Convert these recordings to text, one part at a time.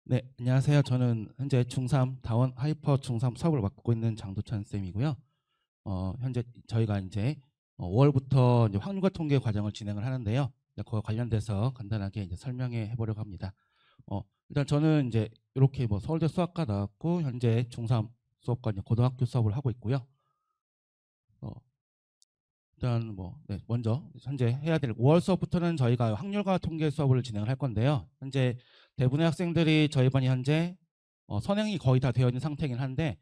네, 안녕하세요. 저는 현재 중3 다원 하이퍼 중3 수업을 맡고 있는 장도찬 쌤이고요. 현재 저희가 이제 5월부터 이제 확률과 통계 과정을 진행을 하는데요. 그와 관련돼서 간단하게 이제 설명해 보려고 합니다. 일단 저는 이제 이렇게 뭐 서울대 수학과 나왔고 현재 중3 수업과 이제 고등학교 수업을 하고 있고요. 어, 일단 뭐 먼저 현재 해야 될 5월 수업부터는 저희가 확률과 통계 수업을 진행을 할 건데요. 현재 대부분의 학생들이 저희 반이 현재 선행이 거의 다 되어 있는 상태이긴 한데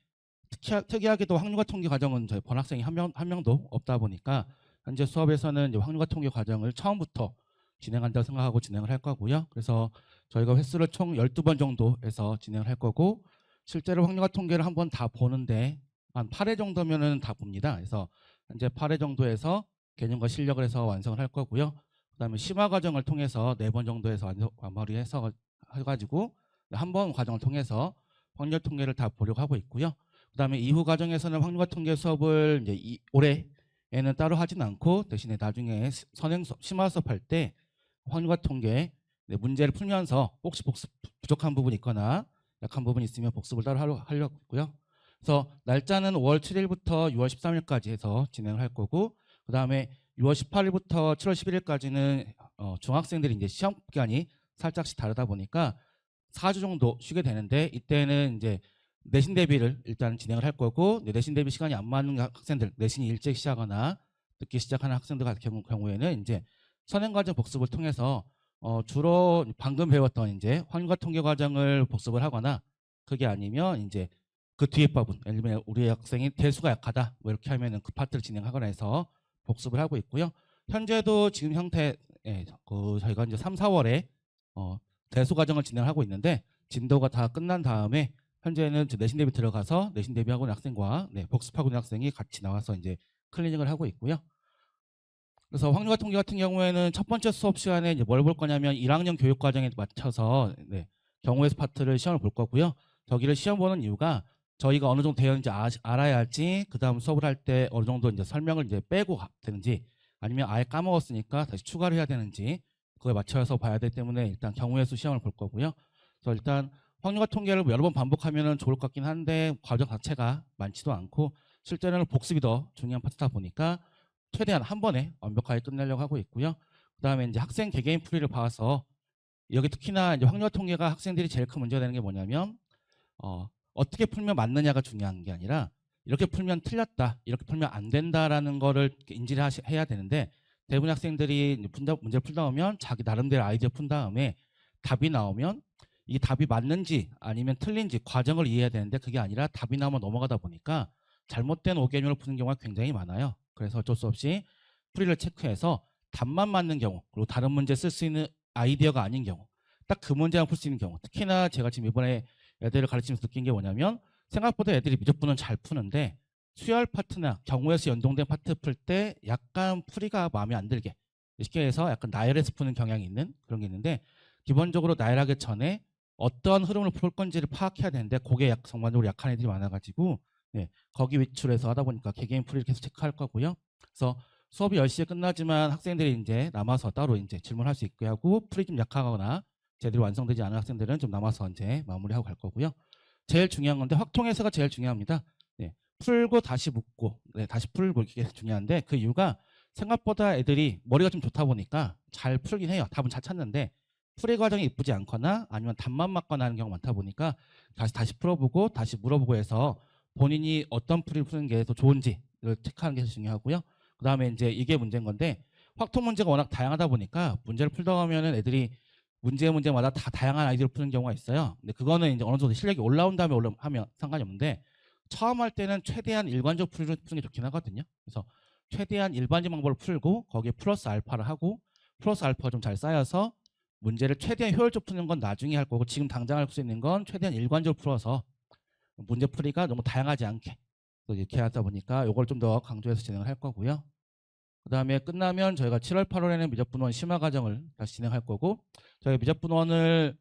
특이하게도 확률과 통계 과정은 저희 본 학생이 한 명도 없다 보니까 현재 수업에서는 이제 확률과 통계 과정을 처음부터 진행한다고 생각하고 진행을 할 거고요. 그래서 저희가 횟수를 총 12번 정도 해서 진행을 할 거고 실제로 확률과 통계를 한번 다 보는데 한 8회 정도면은 다 봅니다. 그래서 현재 8회 정도에서 개념과 실력을 해서 완성을 할 거고요. 그다음에 심화 과정을 통해서 4번 정도에서 마무리해서 해가지고 한 번 과정을 통해서 확률 통계를 다 보려고 하고 있고요. 그다음에 이후 과정에서는 확률과 통계 수업을 이제 올해에는 따로 하진 않고 대신에 나중에 선행 수업, 심화 수업 할 때 확률과 통계 문제를 풀면서 혹시 복습 부족한 부분이 있거나 약한 부분이 있으면 복습을 따로 하려고 있고요. 그래서 날짜는 5월 7일부터 6월 13일까지 해서 진행을 할 거고 그다음에 6월 18일부터 7월 11일까지는 중학생들이 이제 시험 기간이 살짝씩 다르다 보니까 4주 정도 쉬게 되는데 이때는 이제 내신 대비를 일단 진행을 할 거고 내신 대비 시간이 안 맞는 학생들 내신이 일찍 시작하거나 늦게 시작하는 학생들 같은 경우에는 이제 선행과정 복습을 통해서 주로 방금 배웠던 이제 확률과 통계 과정을 복습을 하거나 그게 아니면 이제 그 뒤에 부분 예를 들면 우리 학생이 대수가 약하다 뭐 이렇게 하면은 그 파트를 진행하거나 해서 복습을 하고 있고요. 현재도 지금 형태 저희가 이제 3, 4월에 대수 과정을 진행하고 있는데 진도가 다 끝난 다음에 현재는 내신 대비 들어가서 내신 대비하고 있는 학생과 복습하고 있는 학생이 같이 나와서 이제 클리닉을 하고 있고요. 그래서 확률과 통계 같은 경우에는 첫 번째 수업 시간에 이제 뭘 볼 거냐면 1학년 교육 과정에 맞춰서 경우의 파트를 시험을 볼 거고요. 저기를 시험 보는 이유가 저희가 어느 정도 되어 있는지 알아야 할지 그다음 수업을 할 때 어느 정도 이제 설명을 이제 빼고 되는지 아니면 아예 까먹었으니까 다시 추가를 해야 되는지 그거에 맞춰서 봐야 되기 때문에 일단 경우의 수 시험을 볼 거고요. 그래서 일단 확률과 통계를 여러 번 반복하면 좋을 것 같긴 한데 과정 자체가 많지도 않고 실제로는 복습이 더 중요한 파트다 보니까 최대한 한 번에 완벽하게 끝내려고 하고 있고요. 그다음에 이제 학생 개개인 풀이를 봐서 여기 특히나 이제 확률 통계가 학생들이 제일 큰 문제가 되는 게 뭐냐면 어떻게 풀면 맞느냐가 중요한 게 아니라 이렇게 풀면 틀렸다, 이렇게 풀면 안 된다라는 거를 인지를 해야 되는데 대부분 학생들이 문제를 풀다 보면 자기 나름대로 아이디어 푼 다음에 답이 나오면 이 답이 맞는지 아니면 틀린지 과정을 이해해야 되는데 그게 아니라 답이 나오면 넘어가다 보니까 잘못된 오개념을 푸는 경우가 굉장히 많아요. 그래서 어쩔 수 없이 풀이를 체크해서 답만 맞는 경우 그리고 다른 문제 쓸 수 있는 아이디어가 아닌 경우 딱 그 문제만 풀 수 있는 경우 특히나 제가 지금 이번에 애들을 가르치면서 느낀 게 뭐냐면 생각보다 애들이 미적분은 잘 푸는데 수열 파트나 경우에서 연동된 파트 풀 때 약간 풀이가 마음에 안 들게 쉽게 해서 약간 나열해서 푸는 경향이 있는 그런 게 있는데 기본적으로 나열하기 전에 어떤 흐름을 풀 건지를 파악해야 되는데 그게 전반적으로 약한 애들이 많아가지고 거기 위주로 하다 보니까 개개인 풀이를 계속 체크할 거고요. 그래서 수업이 10시에 끝나지만 학생들이 이제 남아서 따로 이제 질문할 수 있게 하고 풀이 좀 약하거나 제대로 완성되지 않은 학생들은 좀 남아서 이제 마무리하고 갈 거고요. 제일 중요한 건데 확통해서가 제일 중요합니다. 풀고 다시 묻고 다시 풀고 이게 중요한데 그 이유가 생각보다 애들이 머리가 좀 좋다 보니까 잘 풀긴 해요. 답은 잘 찾는데 풀이 과정이 이쁘지 않거나 아니면 답만 맞거나 하는 경우가 많다 보니까 다시 풀어보고 다시 물어보고 해서 본인이 어떤 풀이를 푸는 게 더 좋은지를 체크하는 게 중요하고요. 그 다음에 이제 이게 문제인 건데 확통 문제가 워낙 다양하다 보니까 문제를 풀다 보면은 애들이 문제마다 다 다양한 아이디어를 푸는 경우가 있어요. 근데 그거는 이제 어느 정도 실력이 올라온 다음에 하면 상관이 없는데 처음 할 때는 최대한 일관적 풀이를 푸는 게 좋긴 하거든요. 그래서 최대한 일반적 방법을 풀고 거기에 플러스 알파를 하고 플러스 알파가 좀 잘 쌓여서 문제를 최대한 효율적으로 푸는 건 나중에 할 거고 지금 당장 할 수 있는 건 최대한 일관적으로 풀어서 문제 풀이가 너무 다양하지 않게 이렇게 하다 보니까 이걸 좀 더 강조해서 진행을 할 거고요. 그다음에 끝나면 저희가 7월, 8월에는 미적분원 심화 과정을 다시 진행할 거고 저희 미적분원을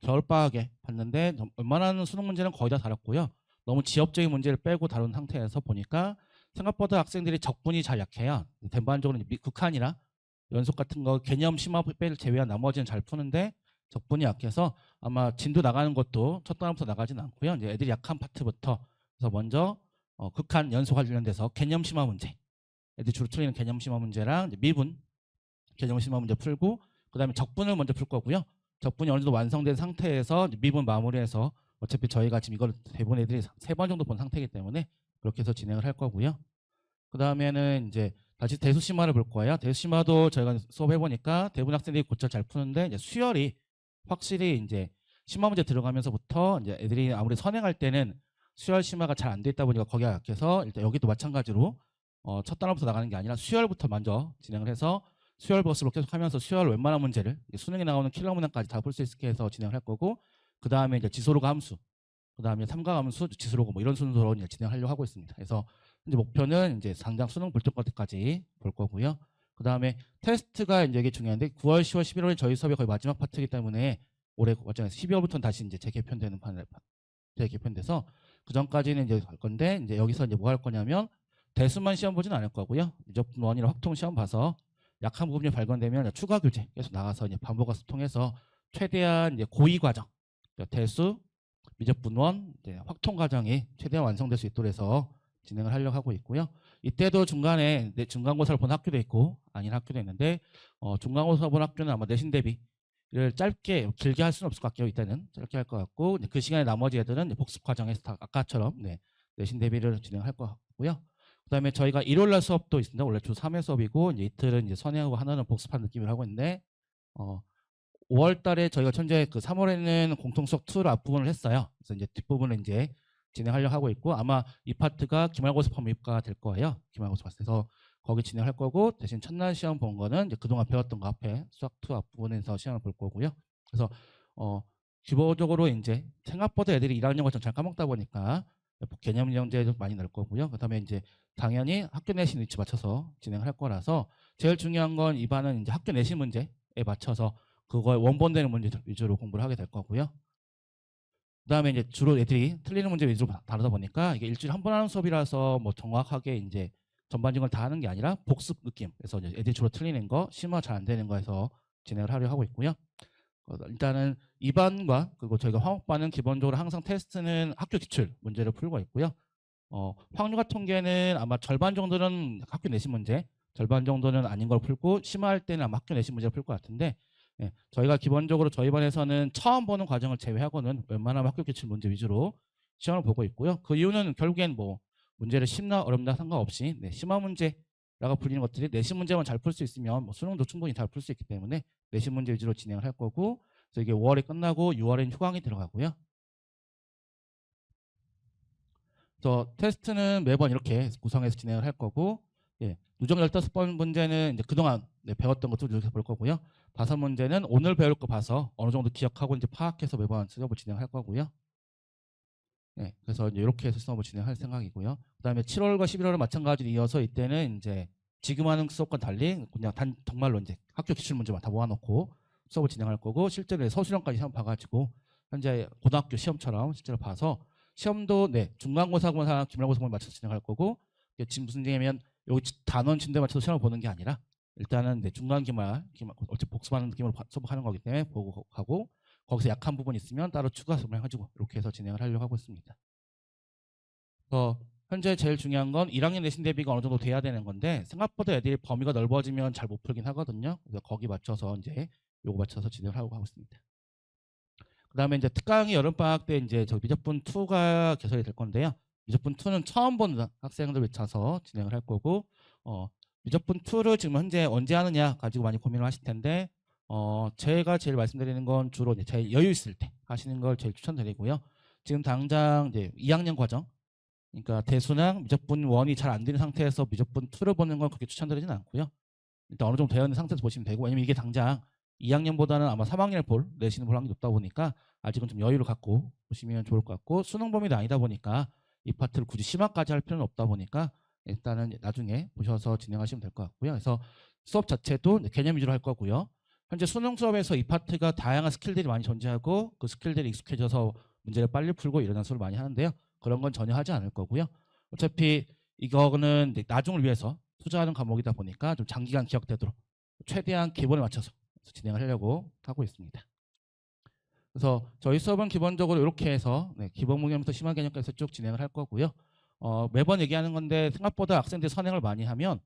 겨울방학에 봤는데 웬만한 수능 문제는 거의 다 다뤘고요. 너무 지엽적인 문제를 빼고 다룬 상태에서 보니까 생각보다 학생들이 적분이 잘 약해요. 전반적으로 극한이나 연속 같은 거 개념 심화 빼를 제외한 나머지는 잘 푸는데 적분이 약해서 아마 진도 나가는 것도 첫 단원부터 나가지는 않고요. 이제 애들이 약한 파트부터 그래서 먼저 극한 연소 관련돼서 개념 심화 문제, 애들이 주로 틀리는 개념 심화 문제랑 이제 미분 개념 심화 문제 풀고 그다음에 적분을 먼저 풀 거고요. 적분이 어느 정도 완성된 상태에서 이제 미분 마무리해서 어차피 저희가 지금 이걸 대부분 애들이 3번 정도 본 상태이기 때문에 그렇게 해서 진행을 할 거고요. 그 다음에는 이제 다시 대수 심화를 볼 거예요. 대수 심화도 저희가 수업해 보니까 대부분 학생들이 곧잘 잘 푸는데 이제 수열이 확실히 이제 심화 문제 들어가면서부터 이제 애들이 아무리 선행할 때는 수열 심화가 잘 안 돼 있다 보니까 거기가 약해서 일단 여기도 마찬가지로 첫 단원부터 나가는 게 아니라 수열부터 먼저 진행을 해서 수열 버스로 계속 하면서 수열 웬만한 문제를 수능에 나오는 킬러 문항까지 다 풀 수 있게 해서 진행을 할 거고 그 다음에 이제 지소로가 함수 그 다음에 삼각함수 지소로가 뭐 이런 순서로 이제 진행하려고 하고 있습니다. 그래서 이제 목표는 이제 당장 수능 볼 때까지 볼 거고요. 그 다음에 테스트가 이제 이게 중요한데 9월, 10월, 11월이 저희 수업의 거의 마지막 파트이기 때문에 올해 과정에서 12월부터는 다시 이제 재개편되는 판을 재개편돼서 그 전까지는 이제 갈 건데 이제 여기서 이제 뭐 할 거냐면 대수만 시험 보진 않을 거고요. 미적분 원이나 확통 시험 봐서 약한 부분이 발견되면 추가 교재 계속 나가서 이제 반복학습 통해서 최대한 이제 고의 과정, 대수, 미적분 원, 확통 과정이 최대한 완성될 수 있도록 해서 진행을 하려고 하고 있고요. 이때도 중간에 중간고사를 본 학교도 있고 아닌 학교도 있는데 중간고사 본 학교는 아마 내신 대비를 짧게 길게 할 수는 없을 것 같아요. 이때는 짧게 할 것 같고 그 시간에 나머지 애들은 복습 과정에서 다 아까처럼 내신 대비를 진행할 것 같고요. 그다음에 저희가 일요일날 수업도 있습니다. 원래 주 3회 수업이고 이제 이틀은 이제 선행하고 하나는 복습한 느낌을 하고 있는데 5월 달에 저희가 현재 그 3월에는 공통 수업 2를 앞부분을 했어요. 그래서 이제 뒷부분을 이제 진행하려고 하고 있고 아마 이 파트가 기말고사 범위가 될 거예요. 기말고사 봤을 거기 진행할 거고 대신 첫날 시험 본 거는 이제 그동안 배웠던 거 앞에 수학 2 앞부분에서 시험을 볼 거고요. 그래서 기본적으로 이제 생각보다 애들이 1학년 과정 잘 까먹다 보니까 개념 영재도 많이 넣을 거고요. 그다음에 이제 당연히 학교 내신 위치 맞춰서 진행을 할 거라서 제일 중요한 건 이반은 이제 학교 내신 문제에 맞춰서 그거에 원본되는 문제들 위주로 공부를 하게 될 거고요. 그다음에 이제 주로 애들이 틀리는 문제 위주로 다루다 보니까 이게 일주일에 한 번 하는 수업이라서 뭐 정확하게 이제 전반적인 걸 다 하는 게 아니라 복습 느낌. 그래서 이제 애들이 주로 틀리는 거, 심화 잘 안 되는 거에서 진행을 하려고 하고 있고요. 일단은 2반과 그리고 저희가 화목반은 기본적으로 항상 테스트는 학교 기출 문제를 풀고 있고요. 확률과 통계는 아마 절반 정도는 학교 내신 문제, 절반 정도는 아닌 걸 풀고 심화할 때는 아마 학교 내신 문제를 풀 것 같은데 저희가 기본적으로 저희 반에서는 처음 보는 과정을 제외하고는 웬만하면 학교 기출 문제 위주로 시험을 보고 있고요. 그 이유는 결국엔 뭐 문제를 쉽나 어렵나 상관없이 심화 문제라고 불리는 것들이 내신 문제만 잘 풀 수 있으면 뭐 수능도 충분히 잘 풀 수 있기 때문에 내신 문제 위주로 진행을 할 거고 그래서 이게 5월에 끝나고 6월엔 휴강이 들어가고요. 그래서 테스트는 매번 이렇게 구성해서 진행을 할 거고 누적 15번 문제는 이제 그동안 배웠던 것도 누적해서 볼 거고요. 5문제는 오늘 배울 거 봐서 어느 정도 기억하고 이제 파악해서 매번 수업을 진행할 거고요. 그래서 이제 이렇게 해서 수업을 진행할 생각이고요. 그다음에 7월과 11월은 마찬가지로 이어서 이때는 이제 지금 하는 수업과 달리 그냥 정말로 이제 학교 기출 문제만 다 모아놓고 수업을 진행할 거고 실제로 서술형까지 시험 봐가지고 현재 고등학교 시험처럼 실제로 봐서 시험도 중간고사고사 기말고사고사 맞춰서 진행할 거고 지금 무슨 얘기냐면 여기 단원 침대 맞춰서 시험을 보는 게 아니라 일단은 중간 기말 어차피 복습하는 느낌으로 수업하는 거기 때문에 보고 가고 거기서 약한 부분 있으면 따로 추가 설명해주고 이렇게 해서 진행을 하려고 하고 있습니다. 현재 제일 중요한 건 1학년 내신 대비가 어느 정도 돼야 되는 건데 생각보다 애들이 범위가 넓어지면 잘 못 풀긴 하거든요. 그래서 거기 맞춰서 이제 요거 맞춰서 진행을 하고 있습니다. 그다음에 이제 특강이 여름방학 때 이제 저 미적분 2가 개설이 될 건데요. 미적분 2는 처음 보는 학생들 위쳐서 진행을 할 거고 미적분 2를 지금 현재 언제 하느냐 가지고 많이 고민을 하실 텐데 제가 제일 말씀드리는 건 주로 이제 제일 여유 있을 때 하시는 걸 제일 추천드리고요. 지금 당장 이제 2학년 과정 그러니까 대수랑 미적분 1이 잘 안 되는 상태에서 미적분 2를 보는 건 그렇게 추천드리지는 않고요. 일단 어느 정도 되어 있는 상태에서 보시면 되고 왜냐면 이게 당장 2학년보다는 아마 3학년을 내신을 볼 확률이 높다 보니까 아직은 좀 여유를 갖고 보시면 좋을 것 같고 수능 범위도 아니다 보니까 이 파트를 굳이 심화까지 할 필요는 없다 보니까 일단은 나중에 보셔서 진행하시면 될 것 같고요. 그래서 수업 자체도 개념 위주로 할 거고요. 현재 수능 수업에서 이 파트가 다양한 스킬들이 많이 존재하고 그 스킬들이 익숙해져서 문제를 빨리 풀고 이런 수를 많이 하는데요. 그런 건 전혀 하지 않을 거고요. 어차피 이거는 나중을 위해서 투자하는 과목이다 보니까 좀 장기간 기억되도록 최대한 기본에 맞춰서 진행을 하려고 하고 있습니다. 그래서 저희 수업은 기본적으로 이렇게 해서 기본 개념부터 심화 개념까지 쭉 진행을 할 거고요. 매번 얘기하는 건데 생각보다 학생들이 선행을 많이 하면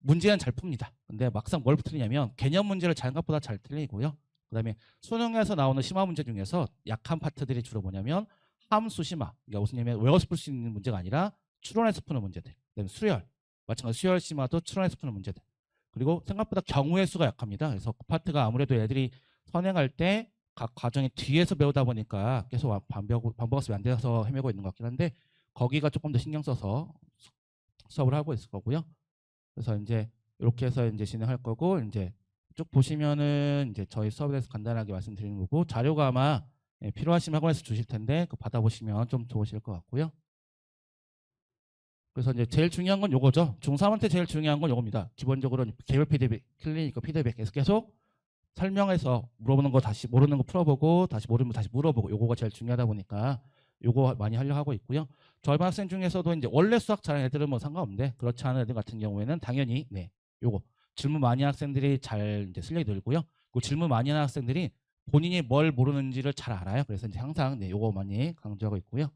문제는 잘 풉니다. 근데 막상 뭘 틀리냐면 개념 문제를 생각보다 잘 틀리고요. 그다음에 수능에서 나오는 심화 문제 중에서 약한 파트들이 주로 뭐냐면 함수 심화. 그러니까 무슨 얘기냐면 외워서 풀 수 있는 문제가 아니라 추론해서 푸는 문제들. 그다음에 수열. 마찬가지로 수열 심화도 추론해서 푸는 문제들. 그리고 생각보다 경우의 수가 약합니다. 그래서 그 파트가 아무래도 애들이 선행할 때 각 과정이 뒤에서 배우다 보니까 계속 반복학습이 안 돼서 헤매고 있는 것 같긴 한데 거기가 조금 더 신경 써서 수업을 하고 있을 거고요. 그래서 이제 이렇게 해서 이제 진행할 거고 이제 쭉 보시면은 이제 저희 수업에 대해서 간단하게 말씀드리는 거고 자료가 아마 필요하시면 학원에서 주실 텐데 그 받아보시면 좀 좋으실 것 같고요. 그래서 이제 제일 중요한 건 요거죠. 중3한테 제일 중요한 건 요겁니다. 기본적으로 개별 피드백, 클리니컬 피드백 계속 설명해서 물어보는 거 다시 모르는 거 풀어보고 다시 모르면 다시 물어보고 요거가 제일 중요하다 보니까 요거 많이 하려고 하고 있고요. 저희 반 학생 중에서도 이제 원래 수학 잘하는 애들은 뭐 상관없는데 그렇지 않은 애들 같은 경우에는 당연히 요거 질문 많이 하는 학생들이 잘 이제 실력이 늘고요. 그 질문 많이 하는 학생들이 본인이 뭘 모르는지를 잘 알아요. 그래서 이제 항상 요거 많이 강조하고 있고요.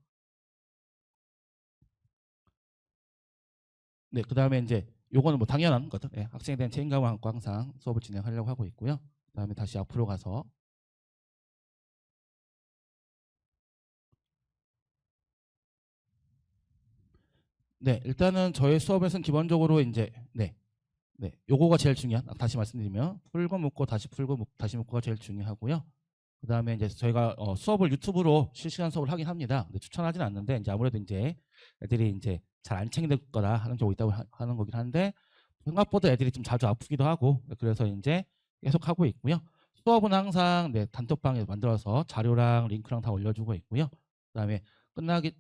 그다음에 이제 요거는 뭐 당연한 거죠. 학생에 대한 책임감을 안고 항상 수업을 진행하려고 하고 있고요. 그다음에 다시 앞으로 가서 일단은 저희 수업에서는 기본적으로 이제 요거가 제일 중요한 다시 말씀드리면 풀고 묶고 다시 풀고 다시 묶고가 제일 중요하고요. 그다음에 이제 저희가 수업을 유튜브로 실시간 수업을 하긴 합니다. 근데 추천하진 않는데 이제 아무래도 이제 애들이 이제 잘 안 챙길 거다 하는 경우 있다고 하는 거긴 한데 생각보다 애들이 좀 자주 아프기도 하고 그래서 이제 계속 하고 있고요. 수업은 항상 단톡방에 만들어서 자료랑 링크랑 다 올려주고 있고요. 그다음에 끝나기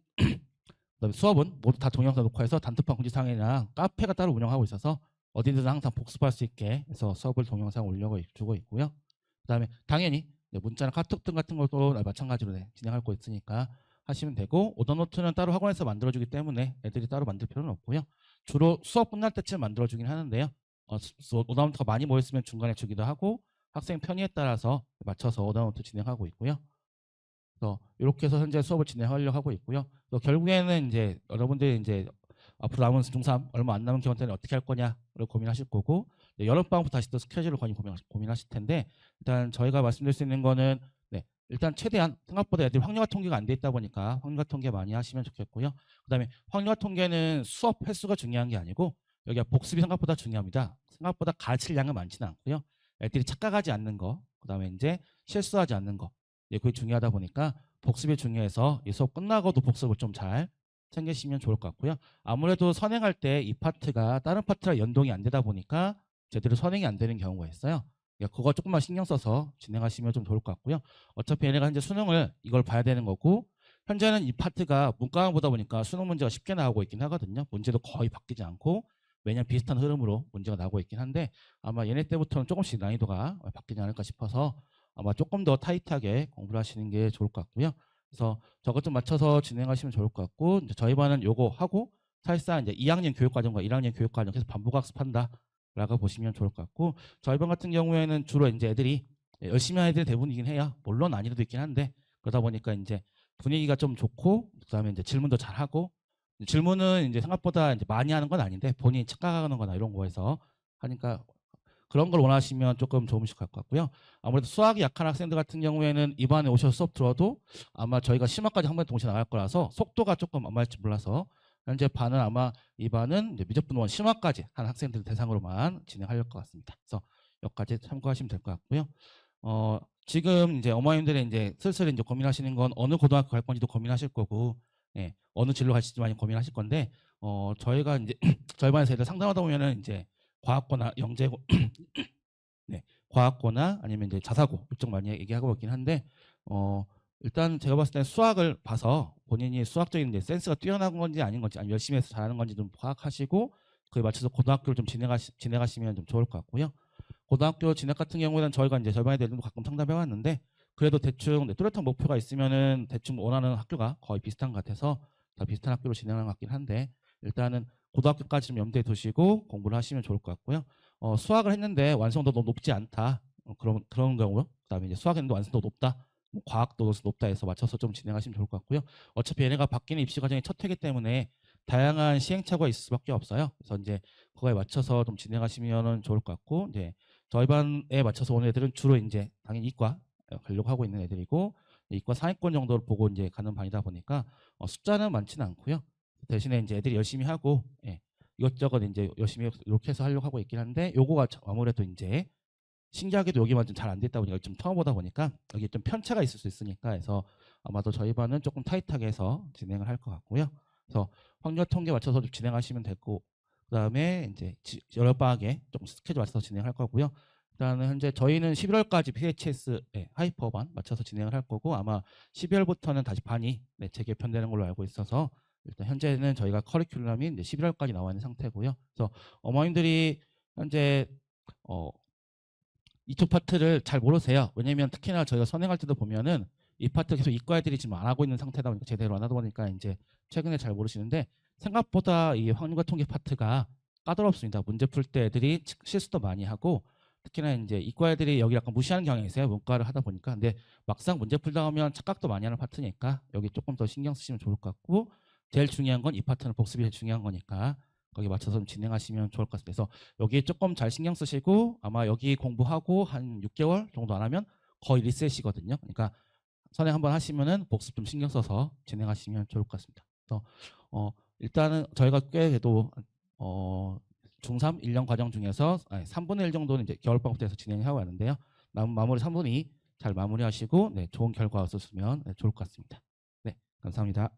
그다음에 수업은 모두 다 동영상 녹화해서 단톡방 공지사항이나 카페가 따로 운영하고 있어서 어디든 항상 복습할 수 있게 해서 수업을 동영상 올려주고 있고요. 그다음에 당연히 문자나 카톡 등 같은 것도 마찬가지로 진행할 거 있으니까 하시면 되고 오더노트는 따로 학원에서 만들어주기 때문에 애들이 따로 만들 필요는 없고요. 주로 수업 끝날 때쯤 만들어주긴 하는데요. 오더노트가 많이 모였으면 중간에 주기도 하고 학생 편의에 따라서 맞춰서 오더노트 진행하고 있고요. 그래서 이렇게 해서 현재 수업을 진행하려고 하고 있고요. 또 결국에는 이제 여러분들이 이제 앞으로 남은 중3 얼마 안 남은 기간 때는 어떻게 할 거냐를 고민하실 거고 여름방학부터 다시 또 스케줄을 거의 고민하실 텐데 일단 저희가 말씀드릴 수 있는 거는 일단 최대한 생각보다 애들이 확률화 통계가 안 돼 있다 보니까 확률화 통계 많이 하시면 좋겠고요. 그다음에 확률화 통계는 수업 횟수가 중요한 게 아니고 여기가 복습이 생각보다 중요합니다. 생각보다 가르칠 양은 많지는 않고요. 애들이 착각하지 않는 거, 그다음에 이제 실수하지 않는 거, 그게 중요하다 보니까 복습이 중요해서 이 수업 끝나고도 복습을 좀 잘 챙기시면 좋을 것 같고요. 아무래도 선행할 때 이 파트가 다른 파트랑 연동이 안 되다 보니까 제대로 선행이 안 되는 경우가 있어요. 그거 조금만 신경 써서 진행하시면 좀 좋을 것 같고요. 어차피 얘네가 현재 수능을 이걸 봐야 되는 거고 현재는 이 파트가 문과보다 보니까 수능 문제가 쉽게 나오고 있긴 하거든요. 문제도 거의 바뀌지 않고 매년 비슷한 흐름으로 문제가 나오고 있긴 한데 아마 얘네 때부터는 조금씩 난이도가 바뀌지 않을까 싶어서 아마 조금 더 타이트하게 공부를 하시는 게 좋을 것 같고요. 그래서 저것 좀 맞춰서 진행하시면 좋을 것 같고 이제 저희 반은 요거 하고 사실상 이제 2학년 교육과정과 1학년 교육과정 계속 반복학습한다라고 보시면 좋을 것 같고 저희 반 같은 경우에는 주로 이제 애들이 열심히 하는 애들이 대부분이긴 해요. 물론 아니도 있긴 한데 그러다 보니까 이제 분위기가 좀 좋고 그다음에 이제 질문도 잘하고 질문은 이제 생각보다 이제 많이 하는 건 아닌데 본인이 착각하는 거나 이런 거에서 하니까 그런 걸 원하시면 조금 좋으실 것 같고요. 아무래도 수학이 약한 학생들 같은 경우에는 이반에 오셔서 수업 들어도 아마 저희가 심화까지 한 번에 동시에 나갈 거라서 속도가 조금 안 맞을지 몰라서 현재 반은 아마 이반은 미적분원 심화까지 한 학생들 대상으로만 진행하려고 것 같습니다. 그래서 여기까지 참고하시면 될 것 같고요. 지금 이제 어머님들이 이제 슬슬 이제 고민하시는 건 어느 고등학교 갈 건지도 고민하실 거고, 어느 진로 갈지도 많이 고민하실 건데, 저희가 이제 저희 반에서 애들 상담하다 보면은 이제 과학고나 영재고 과학고나 아니면 이제 자사고 이쪽 많이 얘기하고 있긴 한데 일단 제가 봤을 때 수학을 봐서 본인이 수학적인 이제 센스가 뛰어난 건지 아닌 건지 아니면 열심히 해서 잘하는 건지 좀 파악하시고 그에 맞춰서 고등학교를 좀 진행하시면 좀 좋을 것 같고요. 고등학교 진학 같은 경우에는 저희가 이제 저희 반에 대해서 가끔 상담해 왔는데 그래도 대충 뚜렷한 목표가 있으면은 대충 원하는 학교가 거의 비슷한 것 같아서 다 비슷한 학교로 진행하는 것 같긴 한데 일단은 고등학교까지 좀 염두에 두시고 공부를 하시면 좋을 것 같고요. 수학을 했는데 완성도 너무 높지 않다. 그런 경우, 그다음에 이제 수학했는데 완성도 높다. 뭐 과학도 높다 해서 맞춰서 좀 진행하시면 좋을 것 같고요. 어차피 얘네가 바뀌는 입시 과정이 첫 회기 때문에 다양한 시행착오가 있을 수밖에 없어요. 그래서 이제 그거에 맞춰서 좀 진행하시면 좋을 것 같고, 이제 저희 반에 맞춰서 온 애들은 주로 이제 당연히 이과 가려고 하고 있는 애들이고, 이과 상위권 정도를 보고 이제 가는 반이다 보니까 숫자는 많지는 않고요. 대신에 이제 애들이 열심히 하고, 예, 이것저것 이제 열심히 이렇게 해서 하려고 하고 있긴 한데, 요거가 아무래도 이제 신기하게도 여기만 좀 잘 안 됐다 보니까 좀 처음 보다 보니까 여기 좀 편차가 있을 수 있으니까 해서 아마도 저희 반은 조금 타이트하게 해서 진행을 할 것 같고요. 그래서 확률 통계 맞춰서 좀 진행하시면 되고, 그다음에 이제 여름방학에 좀 스케줄 맞춰서 진행할 거고요. 일단은 현재 저희는 11월까지 PHS 하이퍼반 맞춰서 진행을 할 거고, 아마 12월부터는 다시 반이 재개편되는 걸로 알고 있어서 일단 현재는 저희가 커리큘럼이 이제 11월까지 나와 있는 상태고요. 그래서 어머님들이 현재 이쪽 파트를 잘 모르세요. 왜냐면 특히나 저희가 선행할 때도 보면은 이 파트 계속 이과 애들이 지금 안 하고 있는 상태다 보니까 제대로 안 하다 보니까 이제 최근에 잘 모르시는데, 생각보다 이 확률과 통계 파트가 까다롭습니다. 문제 풀 때 애들이 실수도 많이 하고, 특히나 이제 이과 애들이 여기 약간 무시하는 경향이 있어요. 문과를 하다 보니까. 근데 막상 문제 풀다 보면 착각도 많이 하는 파트니까 여기 조금 더 신경 쓰시면 좋을 것 같고, 제일 중요한 건 이 파트는 복습이 제일 중요한 거니까 거기 맞춰서 좀 진행하시면 좋을 것 같습니다. 그래서 여기에 조금 잘 신경 쓰시고, 아마 여기 공부하고 한 6개월 정도 안 하면 거의 리셋이거든요. 그러니까 선행 한번 하시면은 복습 좀 신경 써서 진행하시면 좋을 것 같습니다. 그래서 일단은 저희가 꽤 그래도 중3 1년 과정 중에서 3분의 1 정도는 이제 겨울방학부터 해서 진행하고 왔는데요. 남은 마무리 3분의 2 잘 마무리하시고, 네, 좋은 결과 얻으시면 좋을 것 같습니다. 네, 감사합니다.